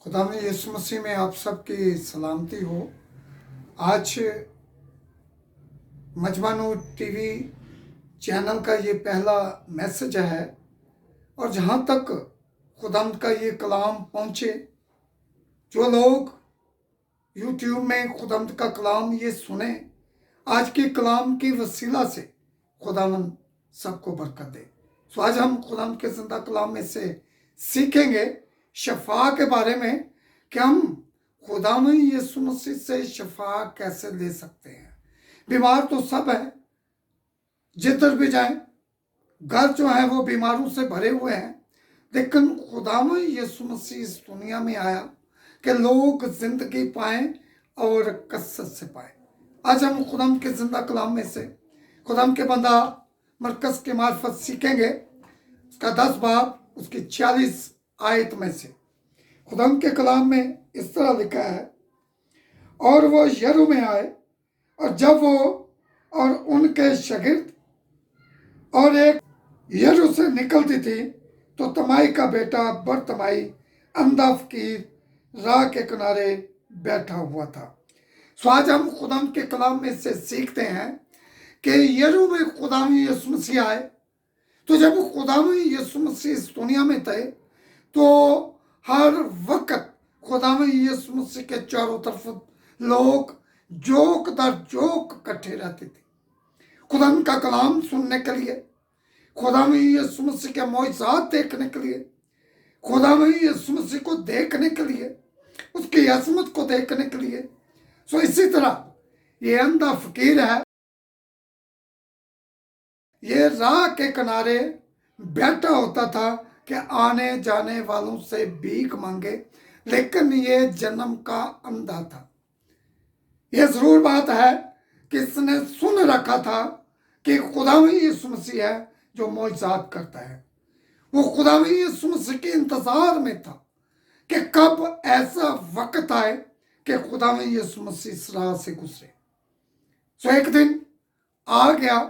खुदा में यीशु मसीह में आप सबकी सलामती हो। आज मजमा टीवी चैनल का ये पहला मैसेज है और जहाँ तक खुदाम का ये कलाम पहुँचे, जो लोग यूट्यूब में खुदाम का कलाम ये सुने, आज के कलाम की वसीला से खुदावन सबको बरकत दे। तो आज हम खुदाम के जिंदा कलाम में से सीखेंगे शफा के बारे में कि हम खुदा में यीशु मसीह से शफा कैसे ले सकते हैं। बीमार तो सब है, जिधर भी जाएं घर जो है वो बीमारों से भरे हुए हैं, लेकिन खुदा में यीशु मसीह इस दुनिया में आया कि लोग जिंदगी पाएं और कसरत से पाएं। आज हम खुदाम के जिंदा कलाम में से खुदाम के बंदा मरकज के मार्फत सीखेंगे उसका 10 बाब उसकी 40 आयत में से। खुदाम के कलाम में इस तरह लिखा है, और वो यरू में आए और जब वो और उनके शागिर्द और एक यरू से निकलती थी तो तमाई का बेटा बरतमाई अंधा फकीर राह के किनारे बैठा हुआ था। सो आज हम खुदाम के कलाम में से सीखते हैं कि यरू में खुदाम यीशु मसीह आए। तो जब खुदाम यीशु मसीह इस दुनिया में थे तो हर वक्त खुदाम यीशु मसीह के चारों तरफ लोग जोक दर जोक इकट्ठे रहते थे खुदाम का कलाम सुनने के लिए, खुदाम यीशु मसीह के मौजज़ात देखने के लिए, खुदाम यीशु मसीह को देखने के लिए, उसकी अज़मत को देखने के लिए। सो इसी तरह ये अंधा फकीर है, ये राह के किनारे बैठा होता था कि आने जाने वालों से भीख मांगे, लेकिन ये जन्म का अंधा था। ये जरूर बात है कि इसने सुन रखा था कि खुदा में यीशु मसीह है जो मौजज़ात करता है। वो खुदा में यीशु मसीह के इंतजार में था कि कब ऐसा वक्त आए कि खुदा में यीशु मसीह इस राह से गुजरे। सो एक दिन आ गया,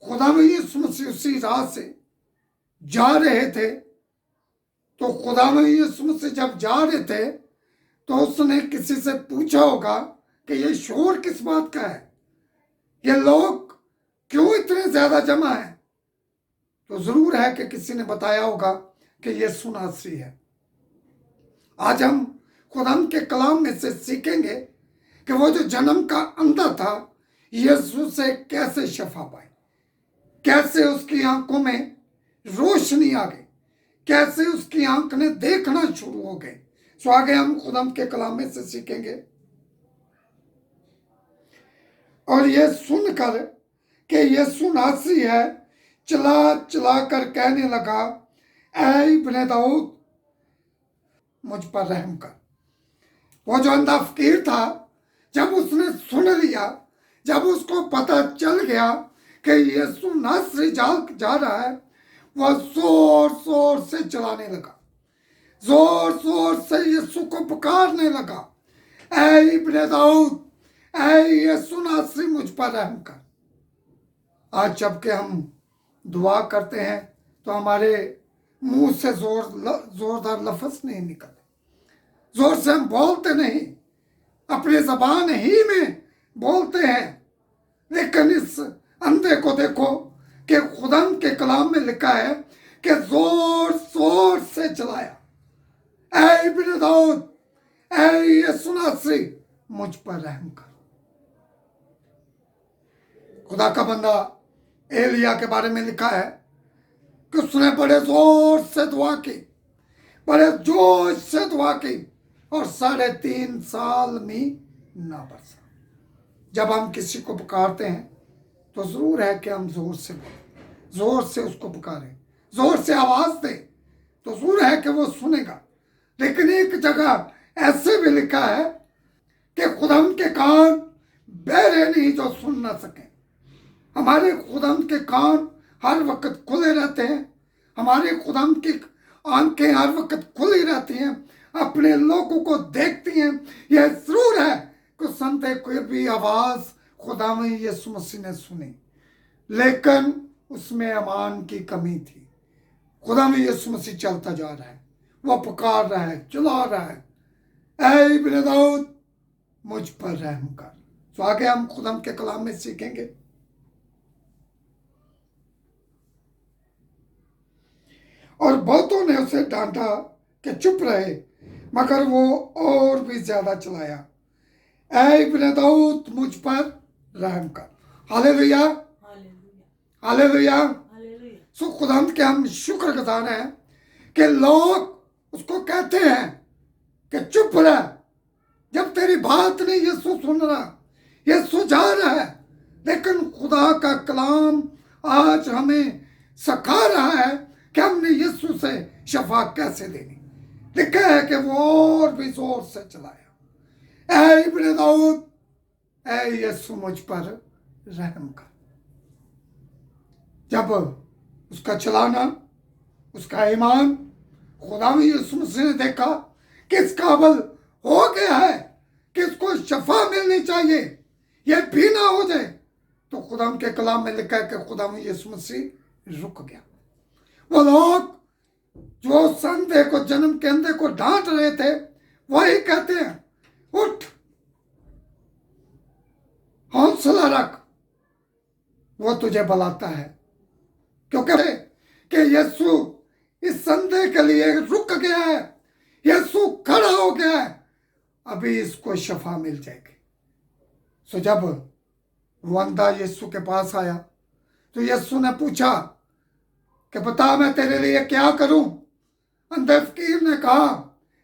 खुदा में यीशु मसीह उसी राह से जा रहे थे। तो खुदा में यीशु मसीह जब जा रहे थे तो उसने किसी से पूछा होगा कि ये शोर किस बात का है, ये लोग क्यों इतने ज्यादा जमा हैं। तो जरूर है कि किसी ने बताया होगा कि ये नासरी है। आज हम खुदाम के कलाम में से सीखेंगे कि वो जो जन्म का अंधा था यीशु से कैसे शफा पाए, कैसे उसकी आंखों में रोशनी आ गई, कैसे उसकी आंख ने देखना शुरू हो गए। सो आगे हम खुदाम के कलाम में से सीखेंगे। और ये सुनकर कि यीशु नासरी है, चला चला कर कहने लगा, ऐ इब्ने दाऊद मुझ पर रहम कर। वो जो अंधा फकीर था, जब उसने सुन लिया, जब उसको पता चल गया कि यीशु नासरी जा रहा है, वह जोर जोर से चलाने लगा, जोर जोर से यीशु को पुकारने लगा, ऐ इब्ने दाऊद, ऐ यीशु नासरी मुझ पर रहम कर। आज जबकि हम दुआ करते हैं तो हमारे मुंह से जोरदार लफ्ज नहीं निकलते, जोर से हम बोलते नहीं, अपने जबान ही में बोलते हैं। लेकिन इस अंधे को देखो कि खुदाम के कलाम में लिखा है कि जोर जोर से चलाया, ऐ इब्ने दाऊद, ऐ यीशु नासरी मुझ पर रहम कर। खुदा का बंदा एलिया के बारे में लिखा है कि उसने बड़े जोर से दुआ की, बड़े जोश से दुआ की और 3.5 साल में ना बरसा। जब हम किसी को पुकारते हैं तो जरूर है कि हम जोर से बोलें, जोर से उसको पुकारें, जोर से आवाज दें, तो जरूर है कि वो सुनेगा। लेकिन एक जगह ऐसे भी लिखा है कि खुदाम के कान बहरे नहीं जो सुन ना सके। हमारे खुदाम के कान हर वक्त खुले रहते हैं, हमारे खुदाम की आंखें हर वक्त खुली रहती हैं, अपने लोगों को देखती हैं। यह जरूर है कि संत कोई भी आवाज खुदा में यीशु मसीह ने सुनी, लेकिन उसमें ईमान की कमी थी। खुदा में यीशु मसीह चलता जा रहा है, वो पुकार रहा है, चिल्ला रहा है, ऐ इब्ने दाऊद मुझ पर रहम कर। तो आगे हम खुदा के कलाम में सीखेंगे। और बहुतों ने उसे डांटा कि चुप रहे, मगर वो और भी ज्यादा चिल्लाया, ऐ इब्ने दाऊद मुझ पर रहम कर। Hallelujah, hallelujah. सो खुदाम के हम शुक्रगुजार हैं कि लोग उसको कहते हैं कि चुप रह, जब तेरी बात नहीं यीशु सुन रहा, यीशु जा रहा है। लेकिन खुदा का कलाम आज हमें सिखा रहा है कि हमने यीशु से शफा कैसे देनी। लिखा है कि वो और भी जोर से चलाया, ऐ इब्ने दाऊद, ऐ यीशु मुझ पर रहम कर। जब उसका चलाना, उसका ईमान खुदा में यीशु मसीह ने देखा कि इस काबिल हो गया है कि इसको शफा मिलनी चाहिए, ये भी ना हो जाए, तो खुदा के कलाम में लिखा है कि खुदा में यीशु मसीह रुक गया। वो लोग जो संधे को, जन्म के अंधे को डांट रहे थे, वही कहते हैं, उठ, हौसला रख, वो तुझे बुलाता है। क्योंकि कि यीशु इस संधे के लिए रुक गया है, यीशु खड़ा हो गया है, अभी इसको शफा मिल जाएगी। सो जब वो अंधा यीशु के पास आया तो यीशु ने पूछा कि बता मैं तेरे लिए क्या करूं। अंधे फकीर ने कहा,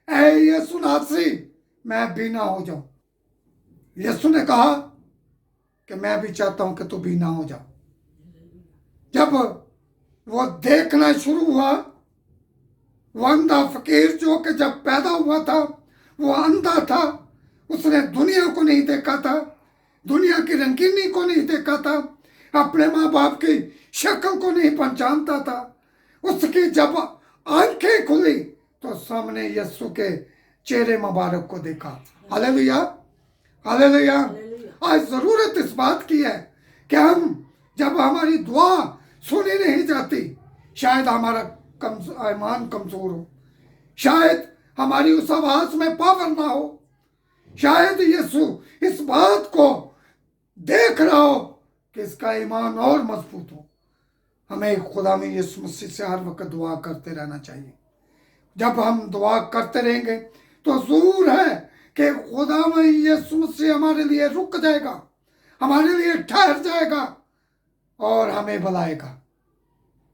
ऐ यीशु नासरी, मैं बीना हो जाऊं। यीशु ने कहा कि मैं भी चाहता हूं कि तू बीना हो जा। जब वो देखना शुरू हुआ, वो अंधा फकीर जो कि जब पैदा हुआ था वो अंधा था, उसने दुनिया को नहीं देखा था, दुनिया की रंगीनी को नहीं देखा था, अपने माँ बाप की शक्ल को नहीं पहचानता था। उसकी जब आंखें खुली तो सामने यीशु के चेहरे मुबारक को देखा। Hallelujah, hallelujah. आज जरूरत इस बात की है कि हम, जब हमारी दुआ सुनी नहीं जाती, शायद हमारा ईमान कमजोर हो, शायद हमारी उस आवाज में पावर ना हो, शायद यीशु इस बात को देख रहा हो कि इसका ईमान और मजबूत हो। हमें खुदा में यीशु मसीह से हर वक्त दुआ करते रहना चाहिए। जब हम दुआ करते रहेंगे तो जरूर है कि खुदा में यीशु मसीह हमारे लिए रुक जाएगा, हमारे लिए ठहर जाएगा और हमें बुलाएगा।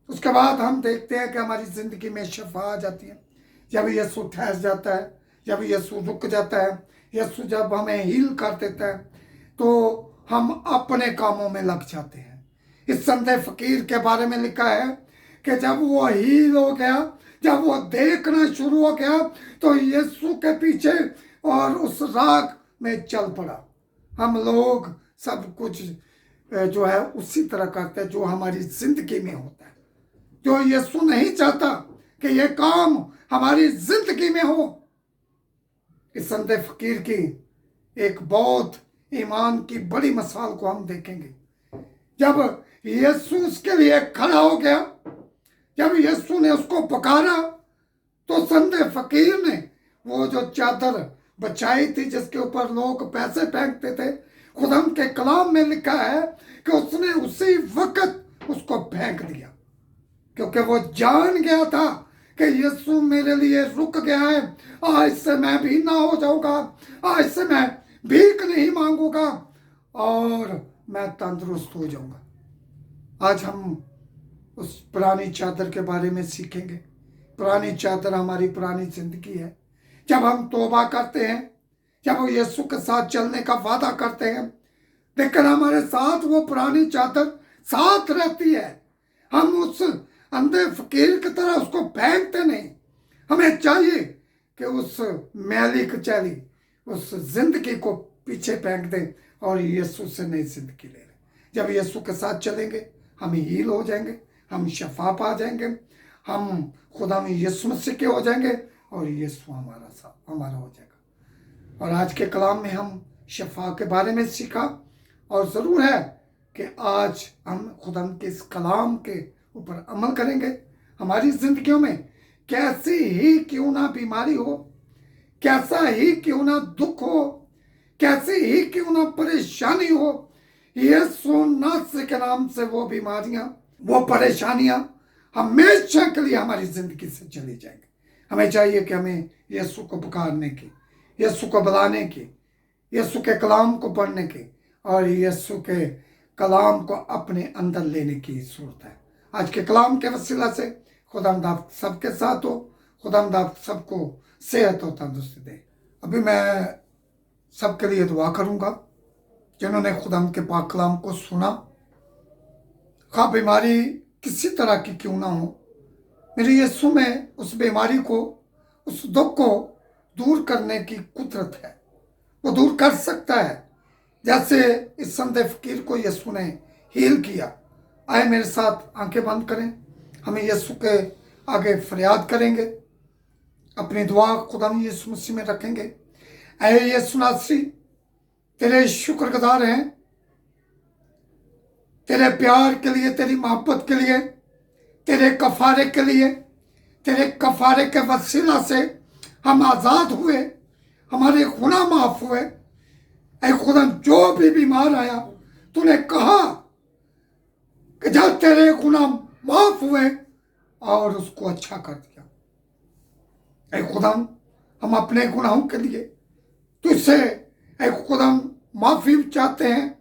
उसके बाद हम देखते हैं कि हमारी जिंदगी में शफा आ जाती है। जब यीशु ठहर जाता है, जब यीशु रुक जाता है, यीशु जब हमें हील कर देता है, तो हम अपने कामों में लग जाते हैं। इस संधे फकीर के बारे में लिखा है कि जब वो हील हो गया, जब वो देखना शुरू हो गया, तो यीशु के पीछे और उस राह में चल पड़ा। हम लोग सब कुछ जो है उसी तरह करते हैं जो हमारी जिंदगी में होता है। जो यीशु नहीं चाहता कि ये काम हमारी जिंदगी में हो। इस संधे फकीर की एक बहुत ईमान की बड़ी मिसाल को हम देखेंगे। जब यीशु उसके लिए खड़ा हो गया, जब यीशु ने उसको पुकारा, तो संधे फकीर ने वो जो चादर बचाई थी जिसके ऊपर लोग पैसे फेंकते थे, खुदा के कलाम में लिखा है कि उसने उसी वक्त उसको फेंक दिया, क्योंकि वो जान गया था कि यीशु मेरे लिए रुक गया है। आज से मैं भी ना हो जाऊंगा, आज से मैं भीख नहीं मांगूंगा और मैं तंदुरुस्त हो जाऊंगा। आज हम उस पुरानी चादर के बारे में सीखेंगे। पुरानी चादर हमारी पुरानी जिंदगी है। जब हम तौबा करते हैं, जब हम यीशु के साथ चलने का वादा करते हैं, लेकिन हमारे साथ वो पुरानी चादर साथ रहती है। हम उस अंधे फकीर की तरह उसको फेंकते नहीं। हमें चाहिए कि उस मैली कचैली, उस जिंदगी को पीछे फेंक दें और यीशु से नई जिंदगी ले लें। जब यीशु के साथ चलेंगे हम हील हो जाएंगे, हम शफा पा जाएंगे, हम खुदा में यीशु मसीह के हो जाएंगे और यीशु हमारा हो जाएगा। और आज के कलाम में हम शफा के बारे में सीखा, और ज़रूर है कि आज हम खुदा के इस कलाम के ऊपर अमल करेंगे हमारी ज़िंदगियों में, कैसी ही क्यों ना बीमारी हो, कैसा ही क्यों ना दुख हो, कैसी ही क्यों ना परेशानी हो, यीशु नासरी के नाम से वो बीमारियां, वो परेशानियां हमेशा के लिए हमारी जिंदगी से चली जाएंगी। हमें चाहिए कि हमें यीशु को पुकारने की, यीशु को बुलाने की, यीशु के कलाम को पढ़ने की और यीशु के कलाम को अपने अंदर लेने की जरूरत है। आज के कलाम के वसीला से खुदावंद आप सबके साथ हो, खुदावंद आप सबको सेहत और तंदुरुस्ती दे। अभी मैं सबके लिए दुआ करूंगा जिन्होंने खुदावंद के पाक कलाम को सुना। खा बीमारी किसी तरह की क्यों ना हो, मेरे यीशु में उस बीमारी को, उस दुख को दूर करने की कुदरत है। वो दूर कर सकता है, जैसे इस संत फकीर को यीशु ने हील किया। आए मेरे साथ आंखें बंद करें, हमें यीशु के आगे फरियाद करेंगे, अपनी दुआ खुदा यीशु मसीह में रखेंगे। ऐ यीशु नासरी, तेरे शुक्रगुजार हैं, तेरे प्यार के लिए, तेरी मोहब्बत के लिए, तेरे कफारे के लिए। तेरे कफारे के वसीला से हम आज़ाद हुए, हमारे गुनाह माफ हुए। ऐ खुदा, जो भी बीमार आया तूने कहा कि जब तेरे गुनाह माफ हुए और उसको अच्छा कर दिया। ऐ खुदा, हम अपने गुनाहों के लिए तुझसे ऐ खुदा माफी चाहते हैं।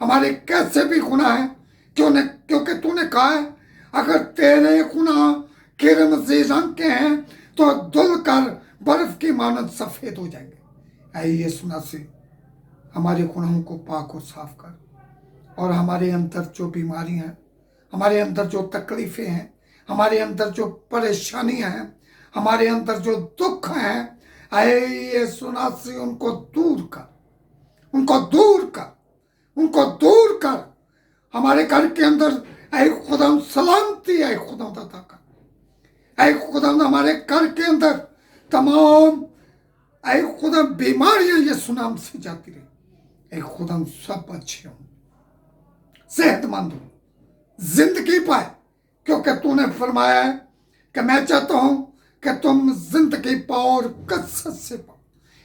हमारे कैसे भी गुनाह हैं, क्योंकि तूने कहा है अगर तेरे गुनाह किरमजी रंग के हैं तो धुल कर बर्फ की मानद सफेद हो जाएंगे। ऐ यीशु नासरी, हमारे गुनाहों को पाक और साफ कर और हमारे अंदर जो बीमारियां हैं, हमारे अंदर जो तकलीफें हैं, हमारे अंदर जो परेशानियां हैं, हमारे अंदर जो दुख हैं, ऐ यीशु नासरी उनको दूर कर, उनको दूर कर, उनको दूर कर। हमारे घर के अंदर ऐ खुदा सलामती, ऐ खुदा अता कर। ऐ खुदा हमारे घर के अंदर तमाम ऐ खुदा बीमारियां यीशु नाम से जाती रही। ऐ खुदा सब अच्छे हों, सेहतमंद हो, जिंदगी पाए, क्योंकि तूने फरमाया है कि मैं चाहता हूं कि तुम जिंदगी पाओ और कसरत से पाओ।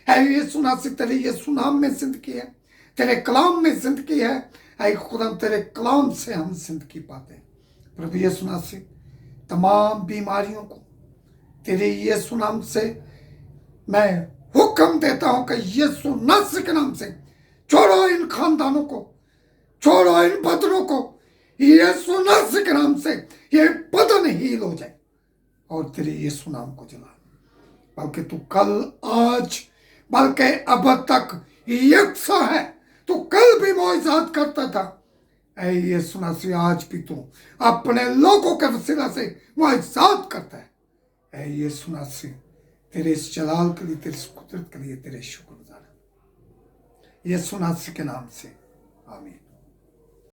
ऐ यीशु नासरी, तेरे यीशु नाम में जिंदगी है, तेरे कलाम में जिंदगी है। ऐ खुदा, तेरे कलाम से हम जिंदगी पाते हैं। प्रभु यीशु नासरी, तमाम बीमारियों को तेरे यीशु नाम से मैं हुक्म देता हूं कि यीशु नासरी के नाम से छोड़ो इन खानदानों को, छोड़ो इन बदनों को। यीशु नासरी के नाम से ये बदन हील हो जाए और तेरे यीशु नाम को जला। बल्कि तू कल, आज, बल्कि अब तक यकसा है। तू कल भी मौजूद करता था, ऐ यीशु नासरी आज भी तू अपने लोगों के वसीला से मौजूद करता है। ऐ यीशु नासरी, तेरे इस जलाल के लिए, तेरे इस कुदरत के लिए तेरे शुक्रगुजार है। यीशु नासरी के नाम से आमीन।